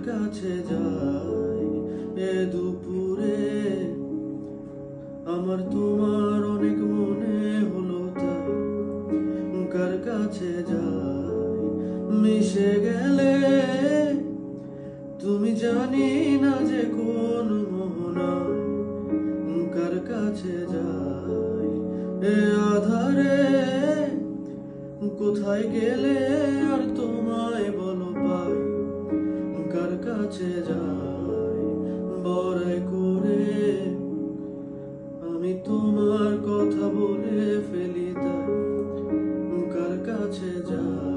কাছে যাই এ দুপুরে, আমার তোমার অনেক মনে হলো তাই কার কাছে যাই। মিশে গেলে তুমি জানি না যে কোন মোহনায় কার কাছে যাই। এ আধারে কোথায় গেলে আর তোমায় বলো পাই কার কাছে যাই। বড়াই করে আমি তোমার কথা বলে ফেলি তাই কার কাছে যাই।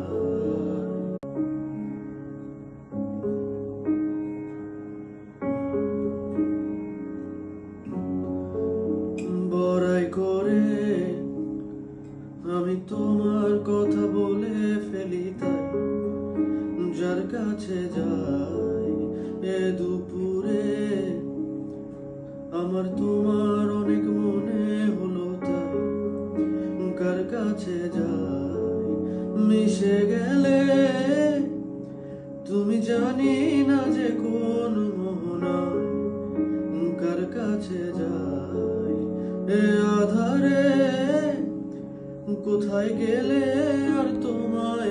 বড়াই করে আমি তোমার কথা বলে ফেলি তাই যার কাছে যাই এ দুপুরে, আমার তোমার অনেক মনে হলো তাই কার কাছে যাই। মিশে গেলে তুমি জানি না যে কোন মোহনায় কার কাছে যাই। এ আধারে কোথায় গেলে আর তোমায়